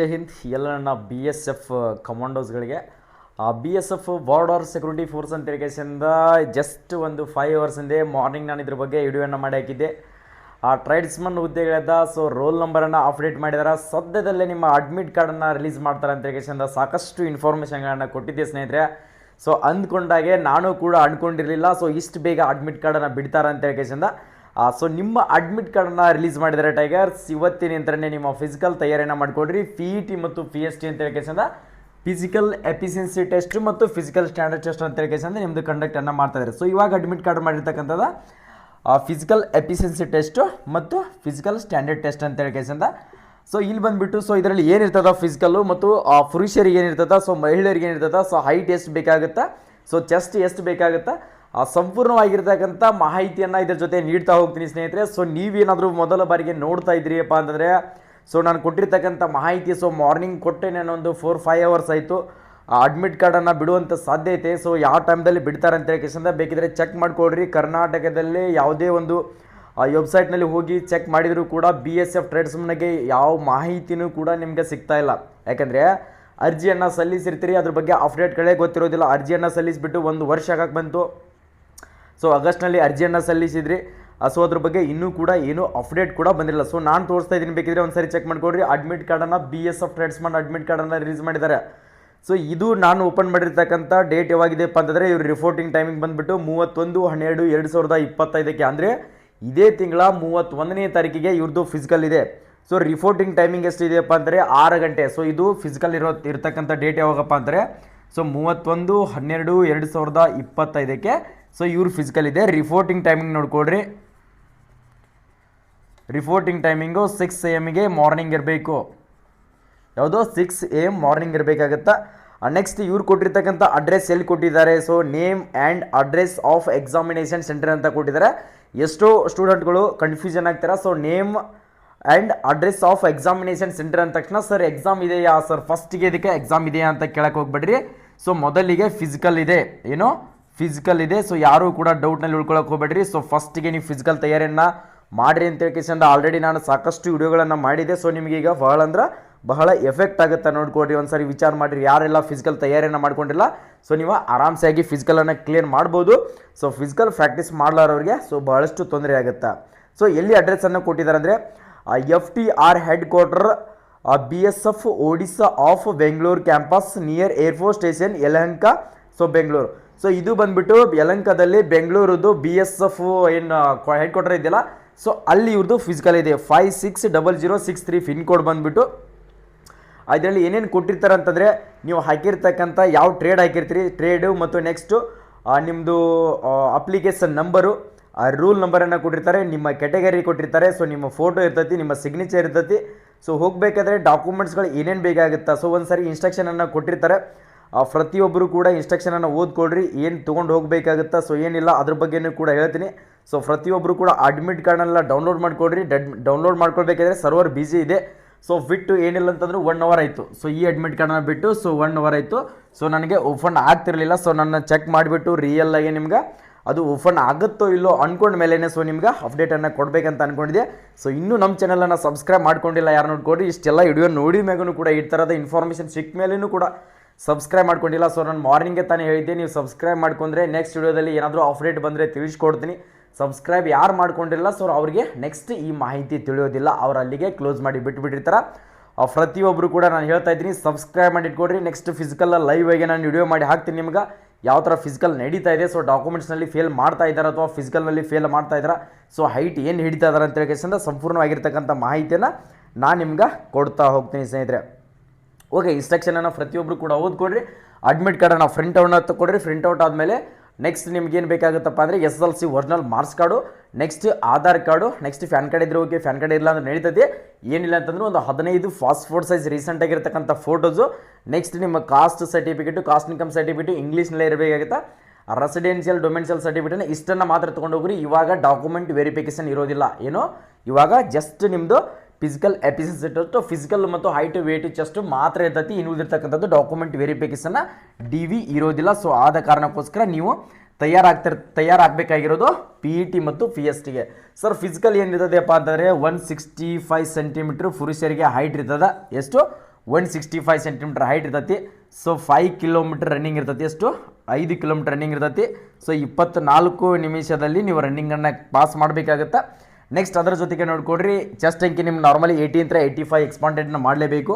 ಜೈ ಹಿಂದ್ ಎಲ್ಲ ನನ್ನ BSF ಕಮಾಂಡೋಸ್ಗಳಿಗೆ BSF border security force ಅಂತ ತಿರುಗೇಸಿಂದ ಜಸ್ಟ್ ಒಂದು 5 ಅವರ್ಸ್ ಹಿಂದೆ ಮಾರ್ನಿಂಗ್ ನಾನು ಇದ್ರ ಬಗ್ಗೆ ವಿಡಿಯೋನ ಮಾಡಿ ಹಾಕಿದ್ದೆ. ಟ್ರೈಡ್ಸ್ಮನ್ ಹುದ್ದೆಗಳಿಂದ ಸೊ ರೋಲ್ ನಂಬರನ್ನು ಅಪ್ಡೇಟ್ ಮಾಡಿದಾರೆ. ಸದ್ಯದಲ್ಲೇ ನಿಮ್ಮ ಅಡ್ಮಿಟ್ ಕಾರ್ಡನ್ನು ರಿಲೀಸ್ ಮಾಡ್ತಾರೆ ಅಂತ ತಿರುಗೇಸಿಂದ ಸಾಕಷ್ಟು ಇನ್ಫಾರ್ಮೇಷನ್ಗಳನ್ನು ಕೊಟ್ಟಿದ್ದೆ ಸ್ನೇಹಿತರೆ. ಸೊ ಅಂದ್ಕೊಂಡಾಗೆ ನಾನು ಕೂಡ ಅಂದ್ಕೊಂಡಿರಲಿಲ್ಲ ಸೊ ಇಷ್ಟು ಬೇಗ ಅಡ್ಮಿಟ್ ಕಾರ್ಡನ್ನು ಬಿಡ್ತಾರೆ ಅಂತ ತಿರುಗೇಸಿಂದ. ಸೊ ನಿಮ್ಮ ಅಡ್ಮಿಟ್ ಕಾರ್ಡನ್ನು ರಿಲೀಸ್ ಮಾಡಿದ್ದಾರೆ ಟೈಗರ್ಸ್. ಇವತ್ತಿನಿಂದನೇ ನಿಮ್ಮ ಫಿಸಿಕಲ್ ತಯಾರಿಯನ್ನು ಮಾಡಿಕೊಡ್ರಿ. PET ಮತ್ತು PST ಅಂತ ಹೇಳಿಕೆಸಿಂದ ಫಿಸಿಕಲ್ ಎಫಿಷಿಯನ್ಸಿ ಟೆಸ್ಟ್ ಮತ್ತು ಫಿಸಿಕಲ್ ಸ್ಟ್ಯಾಂಡರ್ಡ್ ಟೆಸ್ಟ್ ಅಂತ ಹೇಳಿಕೆಸಿಂದ ನಿಮ್ಮದು ಕಂಡಕ್ಟನ್ನು ಮಾಡ್ತಾಯಿದ್ದಾರೆ. ಸೊ ಇವಾಗ ಅಡ್ಮಿಟ್ ಕಾರ್ಡ್ ಮಾಡಿರ್ತಕ್ಕಂಥದ್ದು ಫಿಸಿಕಲ್ ಎಫಿಷಿಯನ್ಸಿ ಟೆಸ್ಟು ಮತ್ತು ಫಿಸಿಕಲ್ ಸ್ಟ್ಯಾಂಡರ್ಡ್ ಟೆಸ್ಟ್ ಅಂತ ಹೇಳಿಕೆಸಿಂದ. ಸೊ ಇಲ್ಲಿ ಬಂದುಬಿಟ್ಟು ಸೊ ಇದರಲ್ಲಿ ಏನಿರ್ತದ ಫಿಸಿಕಲ್ಲು ಮತ್ತು ಪುರುಷರಿಗೆ ಏನಿರ್ತದ, ಸೊ ಮಹಿಳೆಯರಿಗೆ ಏನಿರ್ತದ, ಸೊ ಹೈಟ್ ಎಷ್ಟು ಬೇಕಾಗುತ್ತಾ, ಸೊ ಚೆಸ್ಟ್ ಎಷ್ಟು ಬೇಕಾಗುತ್ತಾ, ಸಂಪೂರ್ಣವಾಗಿರ್ತಕ್ಕಂಥ ಮಾಹಿತಿಯನ್ನು ಇದ್ರ ಜೊತೆ ನೀಡ್ತಾ ಹೋಗ್ತೀನಿ ಸ್ನೇಹಿತರೆ. ಸೊ ನೀವೇನಾದರೂ ಮೊದಲ ಬಾರಿಗೆ ನೋಡ್ತಾ ಇದ್ದೀರಿಯಪ್ಪ ಅಂತಂದರೆ ಸೊ ನಾನು ಕೊಟ್ಟಿರ್ತಕ್ಕಂಥ ಮಾಹಿತಿ ಸೊ ಮಾರ್ನಿಂಗ್ ಕೊಟ್ಟೆ ನಾನು ಒಂದು 4-5 ಅವರ್ಸ್ ಆಯಿತು. ಅಡ್ಮಿಟ್ ಕಾರ್ಡನ್ನು ಬಿಡುವಂಥ ಸಾಧ್ಯತೆ ಸೊ ಯಾವ ಟೈಮ್ದಲ್ಲಿ ಬಿಡ್ತಾರೆ ಅಂತ ಹೇಳಿ ಬೇಕಿದ್ರೆ ಚೆಕ್ ಮಾಡಿಕೊಡ್ರಿ. ಕರ್ನಾಟಕದಲ್ಲಿ ಯಾವುದೇ ಒಂದು ವೆಬ್ಸೈಟ್ನಲ್ಲಿ ಹೋಗಿ ಚೆಕ್ ಮಾಡಿದರೂ ಕೂಡ BSF ಟ್ರೇಡ್ಸ್ಮನ್ಗೆ ಯಾವ ಮಾಹಿತಿನೂ ಕೂಡ ನಿಮಗೆ ಸಿಗ್ತಾ ಇಲ್ಲ. ಯಾಕಂದರೆ ಅರ್ಜಿಯನ್ನು ಸಲ್ಲಿಸಿರ್ತೀರಿ, ಅದ್ರ ಬಗ್ಗೆ ಅಪ್ಡೇಟ್ಗಳೇ ಗೊತ್ತಿರೋದಿಲ್ಲ. ಅರ್ಜಿಯನ್ನು ಸಲ್ಲಿಸಿಬಿಟ್ಟು 1 ವರ್ಷ ಆಗಕ್ಕೆ ಬಂತು. ಸೊ ಆಗಸ್ಟ್ನಲ್ಲಿ ಅರ್ಜಿಯನ್ನು ಸಲ್ಲಿಸಿದ್ರಿ. ಸೊ ಅದ್ರ ಬಗ್ಗೆ ಇನ್ನೂ ಕೂಡ ಏನೂ ಅಪ್ಡೇಟ್ ಕೂಡ ಬಂದಿಲ್ಲ. ಸೊ ನಾನು ತೋರಿಸ್ತಾ ಇದ್ದೀನಿ, ಬೇಕಿದ್ರೆ ಒಂದು ಸರಿ ಚೆಕ್ ಮಾಡ್ಕೊಡ್ರಿ. ಅಡ್ಮಿಟ್ ಕಾರ್ಡನ್ನು BSF ಟ್ರೇಡ್ಸ್ಮನ್ ಅಡ್ಮಿಟ್ ಕಾರ್ಡನ್ನು ರಿಲೀಸ್ ಮಾಡಿದ್ದಾರೆ. ಸೊ ಇದು ನಾನು ಓಪನ್ ಮಾಡಿರ್ತಕ್ಕಂಥ ಡೇಟ್ ಯಾವಾಗಿದೆಪ್ಪ ಅಂತಂದರೆ ಇವ್ರ ರಿಪೋರ್ಟಿಂಗ್ ಟೈಮಿಂಗ್ ಬಂದುಬಿಟ್ಟು 31/12/2025 ಅಂದರೆ ಇದೇ ತಿಂಗಳ 31ನೇ ತಾರೀಕಿಗೆ ಇವ್ರದ್ದು ಫಿಸಿಕಲ್ ಇದೆ. ಸೊ ರಿಪೋರ್ಟಿಂಗ್ ಟೈಮಿಂಗ್ ಎಷ್ಟಿದೆಯಪ್ಪ ಅಂದರೆ 6 ಗಂಟೆ. ಸೊ ಇದು ಫಿಸಿಕಲ್ ಇರತಕ್ಕಂಥ ಡೇಟ್ ಯಾವಾಗಪ್ಪ ಅಂದರೆ ಸೊ 31/12/2025 ಸೊ ಇವ್ರ ಫಿಸಿಕಲ್ ಇದೆ. ರಿಪೋರ್ಟಿಂಗ್ ಟೈಮಿಂಗ್ ನೋಡ್ಕೊಡ್ರಿ. ರಿಪೋರ್ಟಿಂಗ್ ಟೈಮಿಂಗು 6 AM ಮಾರ್ನಿಂಗ್ ಇರಬೇಕು. ಯಾವುದೋ 6 AM ಮಾರ್ನಿಂಗ್ ಇರಬೇಕಾಗತ್ತಾ. ನೆಕ್ಸ್ಟ್ ಇವ್ರು ಕೊಟ್ಟಿರ್ತಕ್ಕಂಥ ಅಡ್ರೆಸ್ ಎಲ್ಲಿ ಕೊಟ್ಟಿದ್ದಾರೆ, so name and address of examination centre ಅಂತ ಕೊಟ್ಟಿದ್ದಾರೆ. ಎಷ್ಟೋ ಸ್ಟೂಡೆಂಟ್ಗಳು ಕನ್ಫ್ಯೂಷನ್ ಆಗ್ತಾರೆ. So name and address of examination centre ಅಂದ ತಕ್ಷಣ ಸರ್ ಎಕ್ಸಾಮ್ ಇದೆಯಾ ಸರ್, ಫಸ್ಟಿಗೆ ಇದಕ್ಕೆ ಎಕ್ಸಾಮ್ ಇದೆಯಾ ಅಂತ ಕೇಳಕ್ಕೆ ಹೋಗ್ಬೇಡ್ರಿ. ಸೊ ಮೊದಲಿಗೆ ಫಿಸಿಕಲ್ ಇದೆ, ಏನೋ ಫಿಸಿಕಲ್ ಇದೆ. ಸೊ ಯಾರೂ ಕೂಡ ಡೌಟ್ನಲ್ಲಿ ಉಳ್ಕೊಳಕ್ಕೆ ಹೋಗ್ಬೇಡ್ರಿ. ಸೊ ಫಸ್ಟಿಗೆ ನೀವು ಫಿಸಿಕಲ್ ತಯಾರಿಯನ್ನು ಮಾಡಿರಿ ಅಂತ ಹೇಳ್ಕೇಸಿಂದ ಆಲ್ರೆಡಿ ನಾನು ಸಾಕಷ್ಟು ವಿಡಿಯೋಗಳನ್ನು ಮಾಡಿದೆ. ಸೊ ನಿಮಗೀಗ ಬಹಳ ಎಫೆಕ್ಟ್ ಆಗುತ್ತೆ ನೋಡ್ಕೊಡ್ರಿ. ಒಂದ್ಸರಿ ವಿಚಾರ ಮಾಡಿರಿ, ಯಾರೆಲ್ಲ ಫಿಸಿಕಲ್ ತಯಾರಿಯನ್ನು ಮಾಡ್ಕೊಂಡಿಲ್ಲ ಸೊ ನೀವು ಆರಾಮ್ಸಾಗಿ ಫಿಸಿಕಲನ್ನು ಕ್ಲಿಯರ್ ಮಾಡ್ಬೋದು. ಸೊ ಫಿಸಿಕಲ್ ಪ್ರಾಕ್ಟೀಸ್ ಮಾಡಲಾರವ್ರಿಗೆ ಸೊ ಬಹಳಷ್ಟು ತೊಂದರೆ ಆಗುತ್ತೆ. ಸೊ ಎಲ್ಲಿ ಅಡ್ರೆಸ್ಸನ್ನು ಕೊಟ್ಟಿದ್ದಾರೆ ಅಂದರೆ FTR head quarter BSF Odisha of Bengaluru campus near air force station Yelahanka, so Bengaluru. So ಇದು ಬಂದುಬಿಟ್ಟು ಯಲಹಂಕದಲ್ಲಿ ಬೆಂಗಳೂರದ್ದು BSF ಏನು ಹೆಡ್ ಕ್ವಾರ್ಟರ್ ಇದೆಯಲ್ಲ, ಸೊ ಅಲ್ಲಿ ಇವ್ರದ್ದು ಫಿಸಿಕಲ್ ಇದೆ. 560063 ಪಿನ್ ಕೋಡ್ ಬಂದುಬಿಟ್ಟು ಅದರಲ್ಲಿ ಏನೇನು ಕೊಟ್ಟಿರ್ತಾರೆ ಅಂತಂದರೆ ನೀವು ಹಾಕಿರ್ತಕ್ಕಂಥ ಯಾವ ಟ್ರೇಡ್ ಹಾಕಿರ್ತೀರಿ, ಟ್ರೇಡು ಮತ್ತು ನೆಕ್ಸ್ಟು ನಿಮ್ಮದು ಅಪ್ಲಿಕೇಶನ್ ನಂಬರು, ರೂಲ್ ನಂಬರನ್ನು ಕೊಟ್ಟಿರ್ತಾರೆ, ನಿಮ್ಮ ಕ್ಯಾಟಗರಿ ಕೊಟ್ಟಿರ್ತಾರೆ, ಸೊ ನಿಮ್ಮ ಫೋಟೋ ಇರ್ತೈತಿ, ನಿಮ್ಮ ಸಿಗ್ನೇಚರ್ ಇರ್ತೈತಿ. ಸೊ ಹೋಗಬೇಕಾದ್ರೆ ಡಾಕ್ಯುಮೆಂಟ್ಸ್ಗಳು ಏನೇನು ಬೇಕಾಗುತ್ತಾ ಸೊ ಒಂದು ಸಾರಿ ಇನ್ಸ್ಟ್ರಕ್ಷನನ್ನು ಕೊಟ್ಟಿರ್ತಾರೆ. ಪ್ರತಿಯೊಬ್ಬರು ಕೂಡ ಇನ್ಸ್ಟ್ರಕ್ಷನನ್ನು ಓದ್ಕೊಡ್ರಿ, ಏನು ತೊಗೊಂಡು ಹೋಗಬೇಕಾಗುತ್ತಾ ಸೊ ಏನಿಲ್ಲ ಅದ್ರ ಬಗ್ಗೆಯೂ ಕೂಡ ಹೇಳ್ತೀನಿ. ಸೊ ಪ್ರತಿಯೊಬ್ಬರು ಕೂಡ ಅಡ್ಮಿಟ್ ಕಾರ್ಡನ್ನೆಲ್ಲ ಡೌನ್ಲೋಡ್ ಮಾಡಿಕೊಡ್ರಿ. ಡೌನ್ಲೋಡ್ ಮಾಡ್ಕೊಳ್ಬೇಕಾದ್ರೆ ಸರ್ವರ್ ಬಿಸಿ ಇದೆ. ಸೊ ಬಿಟ್ಟು ಏನಿಲ್ಲ ಅಂತಂದ್ರೆ 1 ಅವರ್ ಆಯಿತು. ಸೊ ಈ ಅಡ್ಮಿಟ್ ಕಾರ್ಡನ್ನ ಬಿಟ್ಟು ಸೊ 1 ಅವರ್ ಆಯಿತು. ಸೊ ನನಗೆ ಓಪನ್ ಆಗ್ತಿರಲಿಲ್ಲ. ಸೊ ನನ್ನ ಚೆಕ್ ಮಾಡಿಬಿಟ್ಟು ರಿಯಲ್ ಆಗಿ ನಿಮ್ಗೆ ಅದು ಓಪನ್ ಆಗುತ್ತೋ ಇಲ್ಲೋ ಅಂದ್ಕೊಂಡ ಮೇಲೇ ಸೊ ನಿಮ್ಗೆ ಅಪ್ಡೇಟನ್ನು ಕೊಡಬೇಕಂತ ಅಂದ್ಕೊಂಡಿದ್ದೆ. ಸೊ ಇನ್ನೂ ನಮ್ಮ ಚಾನಲನ್ನು ಸಬ್ಸ್ಕ್ರೈಬ್ ಮಾಡ್ಕೊಂಡಿಲ್ಲ ಯಾರು ನೋಡ್ಕೊಡ್ರಿ. ಇಷ್ಟೆಲ್ಲ ವಿಡಿಯೋ ನೋಡಿ ಮ್ಯಾಗೂ ಕೂಡ ಈ ಥರದ ಇನ್ಫಾರ್ಮೇಷನ್ ಸಿಕ್ಕ ಮೇಲೂ ಕೂಡ ಸಬ್ಸ್ಕ್ರೈಬ್ ಮಾಡ್ಕೊಂಡಿಲ್ಲ. ಸೊ ನಾನು ಮಾರ್ನಿಂಗೇ ತಾನೇ ಹೇಳಿದ್ದೆ, ನೀವು ಸಬ್ಸ್ಕ್ರೈಬ್ ಮಾಡ್ಕೊಂಡ್ರೆ ನೆಕ್ಸ್ಟ್ ವಿಡಿಯೋದಲ್ಲಿ ಏನಾದರೂ ಅಪ್ಡೇಟ್ ಬಂದರೆ ತಿಳಿಸ್ಕೊಡ್ತೀನಿ. ಸಬ್ಸ್ಕ್ರೈಬ್ ಯಾರು ಮಾಡ್ಕೊಂಡಿಲ್ಲ ಸೊ ಅವ್ರಿಗೆ ನೆಕ್ಸ್ಟ್ ಈ ಮಾಹಿತಿ ತಿಳಿಯೋದಿಲ್ಲ, ಅವ್ರು ಅಲ್ಲಿಗೆ ಕ್ಲೋಸ್ ಮಾಡಿ ಬಿಟ್ಬಿಟ್ಟಿರ್ತಾರೆ. ಪ್ರತಿಯೊಬ್ಬರು ಕೂಡ ನಾನು ಹೇಳ್ತಾ ಇದ್ದೀನಿ ಸಬ್ಸ್ಕ್ರೈಬ್ ಮಾಡಿ ಇಟ್ಕೊಡ್ರಿ. ನೆಕ್ಸ್ಟ್ ಫಿಸಿಕಲ್ ಲೈವ್ ಆಗಿ ನಾನು ವಿಡಿಯೋ ಮಾಡಿ ಹಾಕ್ತೀನಿ ನಿಮ್ಗೆ ಯಾವ ಥರ ಫಿಸಿಕಲ್ ನಡೀತಾ ಇದೆ. ಸೊ ಡಾಕ್ಯುಮೆಂಟ್ಸ್ನಲ್ಲಿ ಫೇಲ್ ಮಾಡ್ತಾ ಇದ್ದಾರೆ ಅಥವಾ ಫಿಸಿಕಲ್ನಲ್ಲಿ ಫೇಲ್ ಮಾಡ್ತಾ ಇದ್ದಾರೆ, ಸೊ ಹೈಟ್ ಏನು ಹಿಡಿತಾ ಇದ್ದಾರೆ ಅಂತ ಹೇಳಿಕೆಸಿಂದ ಸಂಪೂರ್ಣವಾಗಿರ್ತಕ್ಕಂಥ ಮಾಹಿತಿಯನ್ನು ನಾನು ನಿಮ್ಗೆ ಕೊಡ್ತಾ ಹೋಗ್ತೀನಿ ಸ್ನೇಹಿತರೆ. ಓಕೆ, ಇನ್ಸ್ಟ್ರಕ್ಷನನ್ನು ಪ್ರತಿಯೊಬ್ಬರು ಕೂಡ ಓದ್ಕೊಡ್ರಿ. ಅಡ್ಮಿಟ್ ಕಾರ್ಡನ್ನು ಪ್ರಿಂಟೌಟ್ನ ತಗೊಡ್ರಿ. ಪ್ರಿಂಟೌಟ್ ಆದಮೇಲೆ ನೆಕ್ಸ್ಟ್ ನಿಮ್ಗೇನು ಬೇಕಾಗುತ್ತಪ್ಪ ಅಂದರೆ SSLC original marks card, next Aadhaar card, next PAN card ಇದ್ರೆ ಓಕೆ, ಫ್ಯಾನ್ ಕಾರ್ಡ್ ಇಲ್ಲ ಅಂದ್ರೆ ನಡೀತದೆ. ಏನಿಲ್ಲ ಅಂತಂದ್ರೆ ಒಂದು 15 ಪಾಸ್ಪೋರ್ಟ್ ಸೈಜ್ ರೀಸೆಂಟಾಗಿರ್ತಕ್ಕಂಥ ಫೋಟೋಸು, ನೆಕ್ಸ್ಟ್ ನಿಮ್ಮ caste certificate, caste income certificate ಇಂಗ್ಲೀಷ್ನಲ್ಲೇ ಇರಬೇಕಾಗುತ್ತೆ. ರೆಸಿಡೆನ್ಷಿಯಲ್ ಡೊಮೆನ್ಷಿಯಲ್ ಸರ್ಟಿಫಿಕೇಟನ್ನು ಇಷ್ಟನ್ನು ಮಾತ್ರ ತೊಗೊಂಡು ಹೋಗ್ರಿ. ಇವಾಗ ಡಾಕ್ಯುಮೆಂಟ್ ವೆರಿಫಿಕೇಷನ್ ಇರೋದಿಲ್ಲ, ಏನೋ ಇವಾಗ ಜಸ್ಟ್ ನಿಮ್ಮದು ಫಿಸಿಕಲ್ ಎಫಿಷಿಯನ್ಸಿ ಟೆಸ್ಟ್, ಫಿಸಿಕಲ್ ಮತ್ತು ಹೈಟ್ ವೇಟ್ ಚೆಸ್ಟ್ ಮಾತ್ರ ಇರ್ತೈತಿ. ಇನ್ನು ಉಳಿದಿರ್ತಕ್ಕಂಥದ್ದು ಡಾಕ್ಯುಮೆಂಟ್ ವೆರಿಫಿಕೇಷನ್ನ DV ಇರೋದಿಲ್ಲ. ಸೊ ಆದ ಕಾರಣಕ್ಕೋಸ್ಕರ ನೀವು ತಯಾರಾಗಬೇಕಾಗಿರೋದು PET ಮತ್ತು PSTಗೆ. ಸರ್ ಫಿಸಿಕಲ್ ಏನಿರ್ತದೆಪ್ಪ ಅಂತಂದರೆ 165 ಸೆಂಟಿಮೀಟ್ರ್ ಪುರುಷರಿಗೆ ಹೈಟ್ ಇರ್ತದೆ. ಎಷ್ಟು 165 ಸೆಂಟಿಮೀಟರ್ ಹೈಟ್ ಇರ್ತೈತಿ. ಸೊ 5 ಕಿಲೋಮೀಟರ್ ರನ್ನಿಂಗ್ ಇರ್ತೈತಿ. ಎಷ್ಟು 5 ಕಿಲೋಮೀಟರ್ ರನ್ನಿಂಗ್ ಇರ್ತೈತಿ. ಸೊ 24 ನಿಮಿಷದಲ್ಲಿ ನೀವು ರನ್ನಿಂಗನ್ನು ಪಾಸ್ ಮಾಡಬೇಕಾಗತ್ತೆ. ನೆಕ್ಸ್ಟ್ ಅದರ ಜೊತೆಗೆ ನೋಡ್ಕೊಡ್ರಿ, ಚೆಸ್ಟ್ ಅಂಕಿ ನಿಮ್ಗೆ ನಾರ್ಮಲಿ 80 ಅಂತ 85 ಎಕ್ಸ್ಪಾಂಡೆಡ್ನ ಮಾಡಲೇಬೇಕು.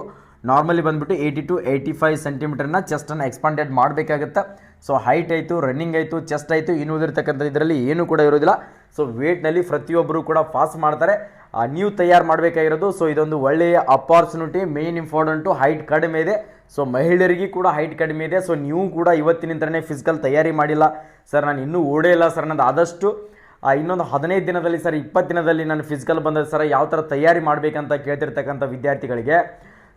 ನಾರ್ಮಲಿ ಬಂದುಬಿಟ್ಟು 80 to 85 ಸೆಂಟಿಮೀಟರ್ನ ಚೆಸ್ಟನ್ನು ಎಕ್ಸ್ಪಾಂಡೆಡ್ ಮಾಡಬೇಕಾಗುತ್ತೆ. ಸೊ ಹೈಟ್ ಆಯಿತು, ರನ್ನಿಂಗ್ ಆಯಿತು, ಚೆಸ್ಟ್ ಆಯಿತು, ಇನ್ನು ಉಳಿದಿರ್ತಕ್ಕಂಥ ಇದರಲ್ಲಿ ಏನೂ ಕೂಡ ಇರೋದಿಲ್ಲ. ಸೊ ವೇಟ್ನಲ್ಲಿ ಪ್ರತಿಯೊಬ್ಬರು ಕೂಡ ಪಾಸ್ ಮಾಡ್ತಾರೆ. ನೀವು ತಯಾರು ಮಾಡಬೇಕಾಗಿರೋದು, ಸೊ ಇದೊಂದು ಒಳ್ಳೆಯ ಅಪಾರ್ಚುನಿಟಿ. ಮೇನ್ ಇಂಪಾರ್ಟೆಂಟು ಹೈಟ್ ಕಡಿಮೆ ಇದೆ. ಸೊ ಮಹಿಳೆಯರಿಗೆ ಕೂಡ ಹೈಟ್ ಕಡಿಮೆ ಇದೆ. ಸೊ ನೀವು ಕೂಡ ಇವತ್ತಿನಿಂದಲೇ ಫಿಸಿಕಲ್ ತಯಾರಿ ಮಾಡಿಲ್ಲ ಸರ್, ನಾನು ಇನ್ನೂ ಓಡೇ ಇಲ್ಲ ಸರ್, ನಂದು ಆದಷ್ಟು ಇನ್ನೊಂದು 15 ದಿನದಲ್ಲಿ ಸರ್, 20 ದಿನದಲ್ಲಿ ನಾನು ಫಿಸಿಕಲ್ ಬಂದರೆ ಸರ್ ಯಾವ ಥರ ತಯಾರಿ ಮಾಡಬೇಕಂತ ಕೇಳ್ತಿರ್ತಕ್ಕಂಥ ವಿದ್ಯಾರ್ಥಿಗಳಿಗೆ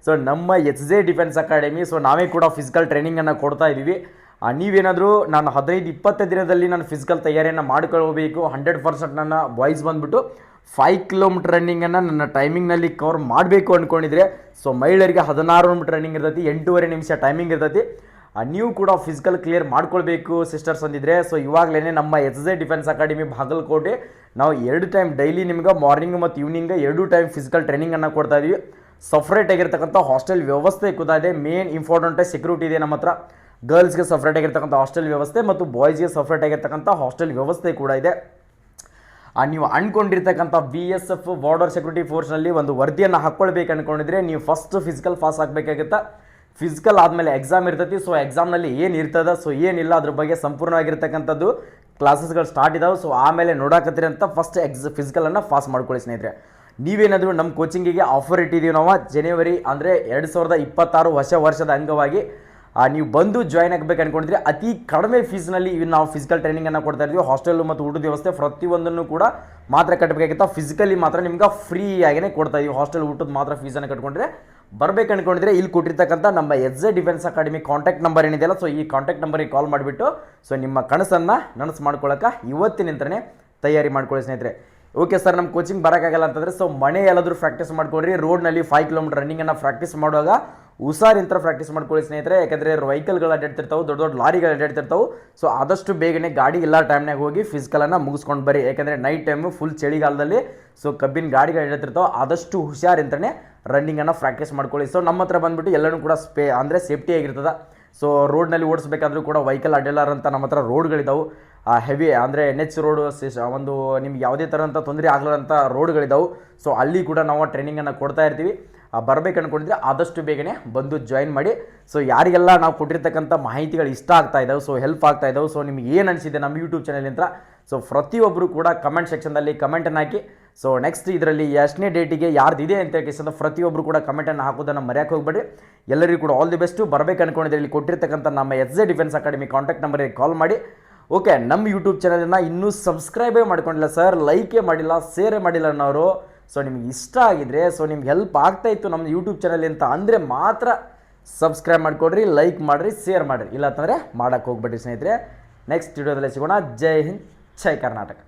ಸೊ ನಮ್ಮ HJ ಡಿಫೆನ್ಸ್ ಅಕಾಡೆಮಿ, ಸೊ ನಾವೇ ಕೂಡ ಫಿಸಿಕಲ್ ಟ್ರೈನಿಂಗನ್ನು ಕೊಡ್ತಾ ಇದ್ದೀವಿ. ನೀವೇನಾದರೂ ನಾನು 15-20 ದಿನದಲ್ಲಿ ನಾನು ಫಿಸಿಕಲ್ ತಯಾರಿಯನ್ನು ಮಾಡ್ಕೊಳ್ಬೇಕು, 100% ನನ್ನ ಬಾಯ್ಸ್ ಬಂದುಬಿಟ್ಟು 5 ಕಿಲೋಮೀಟರ್ ರನ್ನಿಂಗನ್ನು ನನ್ನ ಟೈಮಿಂಗ್ನಲ್ಲಿ ಕವರ್ ಮಾಡಬೇಕು ಅಂದ್ಕೊಂಡಿದ್ರೆ, ಸೊ ಮಹಿಳೆಯರಿಗೆ 16 ಮೀಟರ್ ರನ್ನಿಂಗ್ ಇರ್ತೈತಿ, 8.5 ನಿಮಿಷ ಟೈಮಿಂಗ್ ಇರ್ತೈತಿ. ನೀವು ಕೂಡ ಫಿಸಿಕಲ್ ಕ್ಲಿಯರ್ ಮಾಡ್ಕೊಳ್ಬೇಕು ಸಿಸ್ಟರ್ಸ್ ಅಂದಿದ್ರೆ, ಸೊ ಇವಾಗಲೇ ನಮ್ಮ HJ ಡಿಫೆನ್ಸ್ ಅಕಾಡೆಮಿ ಬಾಗಲಕೋಟೆ ನಾವು 2 ಟೈಮ್ ಡೈಲಿ ನಿಮ್ಗೆ ಮಾರ್ನಿಂಗ್ ಮತ್ತು ಈವ್ನಿಂಗ್ 2 ಟೈಮ್ ಫಿಸಿಕಲ್ ಟ್ರೈನಿಂಗನ್ನು ಕೊಡ್ತಾ ಇದ್ದೀವಿ. ಸಪ್ರೇಟ್ ಆಗಿರ್ತಕ್ಕಂಥ ಹಾಸ್ಟೆಲ್ ವ್ಯವಸ್ಥೆ ಕೂಡ ಇದೆ. ಮೇನ್ ಇಂಪಾರ್ಟೆಂಟ್ ಸೆಕ್ಯೂರಿಟಿ ಇದೆ ನಮ್ಮ ಹತ್ರ. ಗರ್ಲ್ಸ್ಗೆ ಸಪ್ರೇಟ್ ಆಗಿರ್ತಕ್ಕಂಥ ಹಾಸ್ಟೆಲ್ ವ್ಯವಸ್ಥೆ ಮತ್ತು ಬಾಯ್ಸ್ಗೆ ಸಪ್ರೇಟ್ ಆಗಿರ್ತಕ್ಕಂಥ ಹಾಸ್ಟೆಲ್ ವ್ಯವಸ್ಥೆ ಕೂಡ ಇದೆ. ನೀವು ಅಂದ್ಕೊಂಡಿರ್ತಕ್ಕಂಥ BSF ಬಾರ್ಡರ್ ಸೆಕ್ಯೂರಿಟಿ ಫೋರ್ಸ್ನಲ್ಲಿ ಒಂದು ವರದಿಯನ್ನು ಹಾಕ್ಕೊಳ್ಬೇಕು ಅಂದ್ಕೊಂಡಿದ್ರೆ ನೀವು ಫಸ್ಟ್ ಫಿಸಿಕಲ್ ಪಾಸ್ ಆಗಬೇಕಾಗುತ್ತೆ. ಫಿಸಿಕಲ್ ಆದಮೇಲೆ ಎಕ್ಸಾಮ್ ಇರ್ತೈತಿ. ಸೊ ಎಕ್ಸಾಮ್ನಲ್ಲಿ ಏನು ಇರ್ತದೆ, ಸೊ ಏನಿಲ್ಲ ಅದ್ರ ಬಗ್ಗೆ ಸಂಪೂರ್ಣವಾಗಿರ್ತಕ್ಕಂಥದ್ದು ಕ್ಲಾಸಸ್ಗಳು ಸ್ಟಾರ್ಟ್ ಇದಾವೆ. ಸೊ ಆಮೇಲೆ ನೋಡಾಕತ್ತೀರಿ ಅಂತ ಫಸ್ಟ್ ಫಿಸಿಕಲನ್ನು ಪಾಸ್ ಮಾಡ್ಕೊಳ್ಳಿ ಸ್ನೇಹಿತರೆ. ನೀವೇನಾದರೂ ನಮ್ಮ ಕೋಚಿಂಗಿಗೆ ಆಫರ್ ಇಟ್ಟಿದ್ದೀವಿ ನಾವು ಜನವರಿ ಅಂದರೆ 2026 ಹೊಸ ವರ್ಷದ ಅಂಗವಾಗಿ ನೀವು ಬಂದು ಜಾಯ್ನ್ ಆಗಬೇಕು ಅಂದ್ಕೊಂಡಿದ್ರೆ ಅತಿ ಕಡಿಮೆ ಫೀಸ್ನಲ್ಲಿ ನಾವು ಫಿಸಿಕಲ್ ಟ್ರೈನಿಂಗನ್ನು ಕೊಡ್ತಾ ಇದ್ದೀವಿ. ಹಾಸ್ಟೆಲ್ ಮತ್ತು ಊಟದ ವ್ಯವಸ್ಥೆ ಪ್ರತಿಯೊಂದನ್ನು ಕೂಡ ಮಾತ್ರ ಕಟ್ಟಬೇಕಾಗಿತ್ತು. ಫಿಸಿಕಲಿ ಮಾತ್ರ ನಿಮ್ಗೆ ಫ್ರೀಯಾಗಿಯೇ ಕೊಡ್ತಾ ಇದ್ದೀವಿ. ಹಾಸ್ಟೆಲ್ ಊಟದ ಮಾತ್ರ ಫೀಸನ್ನು ಕಟ್ಕೊಂಡ್ರೆ ಬರಬೇಕು ಅಂದ್ಕೊಂಡಿದ್ರೆ ಇಲ್ಲಿ ಕೊಟ್ಟಿರ್ತಕ್ಕಂಥ ನಮ್ಮ HJ defence academy contact number ಏನಿದೆಯಲ್ಲ, ಸೊ ಈ ಕಾಂಟ್ಯಾಕ್ಟ್ ನಂಬರಿಗೆ ಕಾಲ್ ಮಾಡಿಬಿಟ್ಟು ಸೊ ನಿಮ್ಮ ಕನಸನ್ನು ನನಸು ಮಾಡ್ಕೊಳ್ಳೋಕೆ ಇವತ್ತಿನಿಂದನೇ ತಯಾರಿ ಮಾಡ್ಕೊಳ್ಳಿ ಸ್ನೇಹಿತರೆ. ಓಕೆ ಸರ್, ನಮ್ಮ ಕೋಚಿಂಗ್ ಬರೋಕ್ಕಾಗಲ್ಲ ಅಂತಂದರೆ ಸೊ ಮನೆ ಎಲ್ಲಾದರೂ ಪ್ರಾಕ್ಟೀಸ್ ಮಾಡ್ಕೊಳ್ರಿ. ರೋಡ್ನಲ್ಲಿ 5 ಕಿಲೋಮೀಟರ್ ರನ್ನಿಂಗನ್ನು ಪ್ರಾಕ್ಟೀಸ್ ಮಾಡುವಾಗ ಹುಷಾರಿಂತ ಪ್ರಾಕ್ಟೀಸ್ ಮಾಡ್ಕೊಳ್ಳಿ ಸ್ನೇಹಿತರೆ. ಯಾಕಂದರೆ ವೆಹಿಕಲ್ಗಳು ಅಡ್ಡಾಡ್ತಿರ್ತಾವೆ, ದೊಡ್ಡ ದೊಡ್ಡ ಲಾರಿಗಳು ಅಡ್ಡಾಡ್ತಿರ್ತಾವೆ. ಸೊ ಆದಷ್ಟು ಬೇಗನೆ ಗಾಡಿ ಎಲ್ಲ ಟೈಮ್ನಾಗ ಹೋಗಿ ಫಿಸಿಕಲನ್ನು ಮುಗಿಸ್ಕೊಂಡು ಬರ್ರಿ. ಯಾಕಂದರೆ ನೈಟ್ ಟೈಮು ಫುಲ್ ಚಳಿಗಾಲದಲ್ಲಿ ಸೊ ಕಬ್ಬಿನ ಗಾಡಿಗಳು ಅಡ್ಡಾಡ್ತಿರ್ತಾವೆ. ಆದಷ್ಟು ಹುಷಾರಿಂತನೇ ರನ್ನಿಂಗನ್ನು ಪ್ರಾಕ್ಟೀಸ್ ಮಾಡ್ಕೊಳ್ಳಿ. ಸೊ ನಮ್ಮ ಹತ್ರ ಬಂದುಬಿಟ್ಟು ಎಲ್ಲನೂ ಕೂಡ ಅಂದರೆ ಸೇಫ್ಟಿ ಆಗಿರ್ತದೆ. ಸೊ ರೋಡ್ನಲ್ಲಿ ಓಡಿಸ್ಬೇಕಾದ್ರೂ ಕೂಡ ವೆಹಿಕಲ್ ಅಡ್ಡಲಾರಂಥ ನಮ್ಮ ಹತ್ರ ರೋಡ್ಗಳಿದ್ದಾವೆ. ಹೆವಿ ಅಂದರೆ NH ರೋಡು, ಒಂದು ನಿಮ್ಗೆ ಯಾವುದೇ ಥರಂಥ ತೊಂದರೆ ಆಗಲಾರಂಥ ರೋಡ್ಗಳಿದ್ದಾವೆ. ಸೊ ಅಲ್ಲಿ ಕೂಡ ನಾವು ಟ್ರೈನಿಂಗನ್ನು ಕೊಡ್ತಾ ಇರ್ತೀವಿ. ಬರಬೇಕು ಅಂದ್ಕೊಂಡಿದ್ರೆ ಆದಷ್ಟು ಬೇಗನೆ ಬಂದು ಜಾಯಿನ್ ಮಾಡಿ. ಸೊ ಯಾರಿಗೆಲ್ಲ ನಾವು ಕೊಟ್ಟಿರ್ತಕ್ಕಂಥ ಮಾಹಿತಿಗಳು ಇಷ್ಟ ಆಗ್ತಾ ಇದ್ದಾವೆ, ಸೊ ಹೆಲ್ಪ್ ಆಗ್ತಾ ಇದ್ದಾವೆ, ಸೊ ನಿಮ್ಗೆ ಏನು ಅನಿಸಿದೆ ನಮ್ಮ ಯೂಟ್ಯೂಬ್ ಚಾನಲಿಂದ ಸೊ ಪ್ರತಿಯೊಬ್ಬರು ಕೂಡ ಕಮೆಂಟ್ ಸೆಕ್ಷನ್ದಲ್ಲಿ ಕಮೆಂಟನ್ನು ಹಾಕಿ. ಸೊ ನೆಕ್ಸ್ಟ್ ಇದರಲ್ಲಿ ಎಷ್ಟನೇ ಡೇಟಿಗೆ ಯಾರ್ದಿದೆ ಅಂತ ಕೇಳಿದ ಪ್ರತಿಯೊಬ್ಬರು ಕೂಡ ಕಮೆಂಟನ್ನು ಹಾಕೋದನ್ನು ಮರೆಯೋಕೆ ಹೋಗ್ಬೇಡಿ. ಎಲ್ಲರಿಗೂ ಕೂಡ ಆಲ್ ದಿ ಬೆಸ್ಟು. ಬರಬೇಕು ಅಂದ್ಕೊಂಡಿದ್ರೆ ಇಲ್ಲಿ ಕೊಟ್ಟಿರ್ತಕ್ಕಂಥ ನಮ್ಮ HJ ಡಿಫೆನ್ಸ್ ಅಕಾಡೆಮಿ ಕಾಂಟ್ಯಾಕ್ಟ್ ನಂಬರಿಗೆ ಕಾಲ್ ಮಾಡಿ. ಓಕೆ, ನಮ್ಮ ಯೂಟ್ಯೂಬ್ ಚಾನಲನ್ನು ಇನ್ನೂ ಸಬ್ಸ್ಕ್ರೈಬೇ ಮಾಡ್ಕೊಂಡಿಲ್ಲ ಸರ್, ಲೈಕೇ ಮಾಡಿಲ್ಲ, ಶೇರೇ ಮಾಡಿಲ್ಲ ಅನ್ನೋರು, ಸೊ ನಿಮ್ಗೆ ಇಷ್ಟ ಆಗಿದ್ರೆ, ಸೊ ನಿಮ್ಗೆ ಹೆಲ್ಪ್ ಆಗ್ತಾಯಿತ್ತು ನಮ್ಮ ಯೂಟ್ಯೂಬ್ ಚಾನಲ್ ಅಂತ ಅಂದರೆ ಮಾತ್ರ ಸಬ್ಸ್ಕ್ರೈಬ್ ಮಾಡಿಕೊಡ್ರಿ, ಲೈಕ್ ಮಾಡಿರಿ, ಶೇರ್ ಮಾಡಿರಿ. ಇಲ್ಲ ಅಂತಂದರೆ ಮಾಡೋಕ್ಕೆ ಹೋಗ್ಬೇಡಿ ಸ್ನೇಹಿತರೆ. ನೆಕ್ಸ್ಟ್ ವಿಡಿಯೋದಲ್ಲಿ ಸಿಗೋಣ. ಜೈ ಹಿಂದ್, ಜೈ ಕರ್ನಾಟಕ.